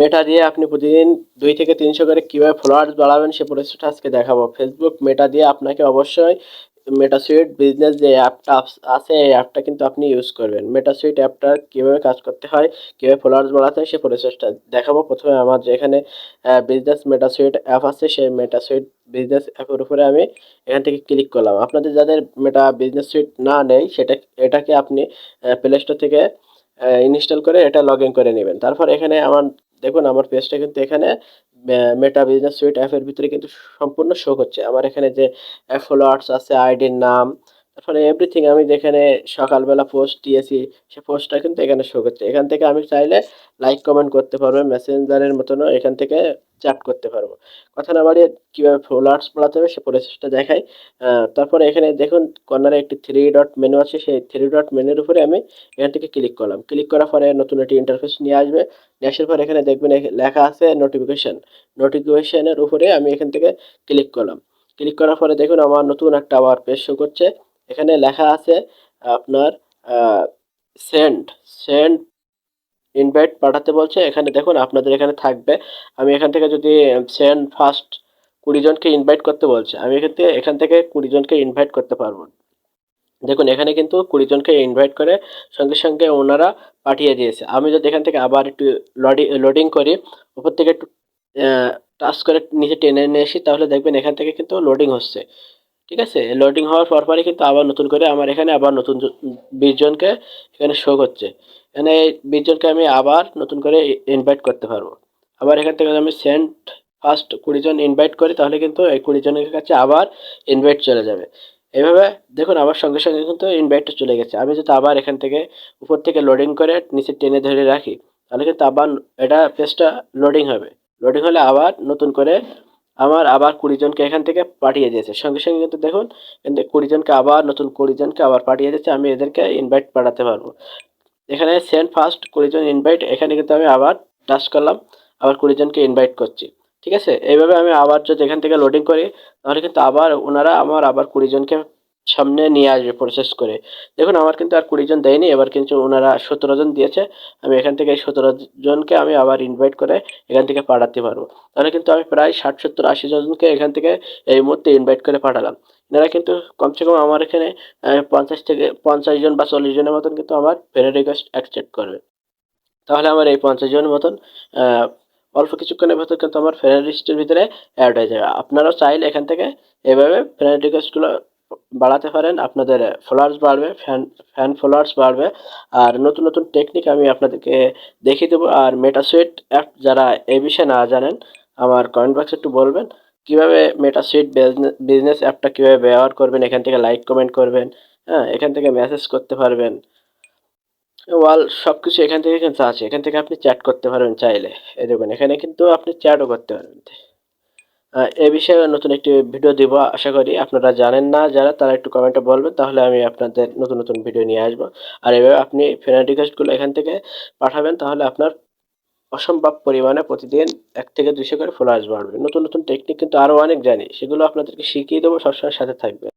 মেটা দিয়ে আপনি প্রতিদিন 2 থেকে 300 করে কিভাবে ফলোয়ার্স বাড়াবেন সে প্রসেসটা আজকে দেখাবো। ফেসবুক মেটা দিয়ে আপনাকে অবশ্যই মেটাসুইট বিজনেস যে অ্যাপটা আছে এই অ্যাপটা কিন্তু আপনি ইউজ করবেন। মেটাসুইট অ্যাপটা কিভাবে কাজ করতে হয়, কিভাবে ফলোয়ার্স বাড়াতে হয় সে প্রসেসটা দেখাবো। প্রথমে আমার যেখানে বিজনেস মেটাসুইট অ্যাপ আছে সেই মেটাসুইট বিজনেস অ্যাপের উপরে আমি এখান থেকে ক্লিক করলাম। আপনাদের যাদের মেটা বিজনেস সুইট না নেই এটাকে আপনি প্লে স্টোর থেকে ইনস্টল করে এটা লগ ইন করে নেবেন। তারপর এখানে আমার দেখুন আমার পেজটা কিন্তু এখানে মেটা বিজনেস সুইট অ্যাপের ভিতরে কিন্তু সম্পূর্ণ শো করছে। আমার এখানে যে ফলোয়ার্স আছে, আইডির নাম, তারপরে এভরিথিং আমি যেখানে সকালবেলা পোস্ট দিয়েছি সে পোস্টটা কিন্তু এখানে শো করছে। এখান থেকে আমি চাইলে লাইক কমেন্ট করতে পারবো, মেসেঞ্জারের মতনও এখান থেকে চ্যাট করতে পারবো। কথা না বাড়িয়ে কীভাবে ফলোয়ার্স বাড়াতে হবে সে প্রসেসটা দেখাই। তারপরে এখানে দেখুন কর্নারে একটি থ্রি ডট মেনু আছে, সেই থ্রি ডট মেনুর উপরে আমি এখান থেকে ক্লিক করলাম। ক্লিক করার পরে নতুন একটি ইন্টারফেস নিয়ে আসবে। নিয়ে আসার পরে এখানে দেখবেন লেখা আছে নোটিফিকেশন। নোটিফিকেশনের উপরে আমি এখান থেকে ক্লিক করলাম। ক্লিক করার পরে দেখুন আমার নতুন একটা আবার পেজ শো করছে। এখানে লেখা আছে আপনার সেন্ড সেন্ড ইনভাইট পাঠাতে বলছে। এখানে দেখুন আপনাদের এখানে থাকবে। আমি এখান থেকে যদি সেন্ড ফার্স্ট 20 জনকে ইনভাইট করতে বলছে, আমি এখান থেকে 20 জনকে ইনভাইট করতে পারবো। দেখুন এখানে কিন্তু 20 জনকে ইনভাইট করে সঙ্গে সঙ্গে ওনারা পাঠিয়ে দিয়েছে। আমি যদি এখান থেকে আবার একটু লোডিং করি, উপর থেকে একটু টাচ করে নিচে টেনে নিয়ে আসি, তাহলে দেখবেন এখান থেকে কিন্তু লোডিং হচ্ছে। ঠিক আছে? লোডিং হওয়ার পরপরই কিন্তু আবার নতুন করে আমার এখানে আবার নতুন 20 জনকে এখানে শো করছে। এখানে 20 জনকে আমি আবার নতুন করে ইনভাইট করতে পারবো। আবার এখান থেকে যদি আমি সেন্ড ফার্স্ট 20 জন ইনভাইট করি, তাহলে কিন্তু এই 20 জনের কাছে আবার ইনভাইট চলে যাবে। এভাবে দেখুন আমার সঙ্গে সঙ্গে কিন্তু ইনভাইটটা চলে গেছে। আমি যদি আবার এখান থেকে উপর থেকে লোডিং করে নিচে টেনে ধরে রাখি, তাহলে কিন্তু আবার এটা পেজটা লোডিং হবে। লোডিং হলে আবার নতুন করে আমার আবার 20 জনকে এখান থেকে পাঠিয়ে দিয়েছে। সঙ্গে সঙ্গে কিন্তু দেখুন এখান থেকে 20 জনকে আবার নতুন 20 জনকে আবার পাঠিয়ে দিয়েছে। আমি এদেরকে ইনভাইট পাঠাতে পারবো। এখানে সেন্ড ফার্স্ট 20 জন ইনভাইট, এখানে কিন্তু আমি আবার টাচ করলাম, আবার 20 জনকে ইনভাইট করছি। ঠিক আছে? এইভাবে আমি আবার যদি এখান থেকে লোডিং করি, তাহলে কিন্তু আবার ওনারা আমার আবার 20 জনকে সামনে নিয়ে আসবে প্রসেস করে। দেখুন আমার কিন্তু আর 20 জন দেয়নি, এবার কিন্তু ওনারা 17 জন দিয়েছে। আমি এখান থেকে এই 17 জনকে আমি আবার ইনভাইট করে এখান থেকে পাঠাতে পারবো। তাহলে কিন্তু আমি প্রায় 60, 70, 80 জনকে এখান থেকে এই মুহূর্তে ইনভাইট করে পাঠালাম। এনারা কিন্তু কমসে কম আমার এখানে 50 থেকে 50 জন বা 40 জনের মতন কিন্তু আমার ফ্রেন্ড রিকোয়েস্ট অ্যাকসেপ্ট করবে। তাহলে আমার এই 50 জনের মতন আহ, অল্প কিছুক্ষণের ভেতর কিন্তু আমার ফ্রেন্ড লিস্টের ভিতরে অ্যাড হয়ে যাবে। আপনারাও চাইলে এখান থেকে এভাবে ফ্রেন্ড রিকোয়েস্টগুলো বাড়াতে পারেন। আপনাদের ফলোয়ার্স বাড়বে, ফ্যান ফলোয়ার্স বাড়বে। আর নতুন নতুন টেকনিক আমি আপনাদেরকে দেখিয়ে দেবো। আর মেটাসুইট অ্যাপ যারা এই বিষয়ে না জানেন, আমার কমেন্ট বক্সে একটু বলবেন কিভাবে মেটাসুইট বিজনেস অ্যাপটা কিভাবে ব্যবহার করবেন। এখান থেকে লাইক কমেন্ট করবেন, হ্যাঁ, এখান থেকে মেসেজ করতে পারবেন, সবকিছু এখান থেকে কিন্তু আছে। এখান থেকে আপনি চ্যাট করতে পারবেন চাইলে। এই দেখুন এখানে কিন্তু আপনি চ্যাটও করতে পারবেন। এ বিষয়ে নতুন একটি ভিডিও দিব আশা করি। আপনারা জানেন না যারা, তারা একটু কমেন্টে বলবেন, তাহলে আমি আপনাদের নতুন নতুন ভিডিও নিয়ে আসবো। আর এভাবে আপনি ফ্রেন্ড রিকোয়েস্টগুলো এখান থেকে পাঠাবেন, তাহলে আপনার অসম্ভব পরিমাণে প্রতিদিন 1 থেকে 200 করে ফলোয়ার্স বাড়বে। নতুন নতুন টেকনিক কিন্তু আরও অনেক জানি, সেগুলো আপনাদেরকে শিখিয়ে দেবো। সবসময় সাথে থাকবেন।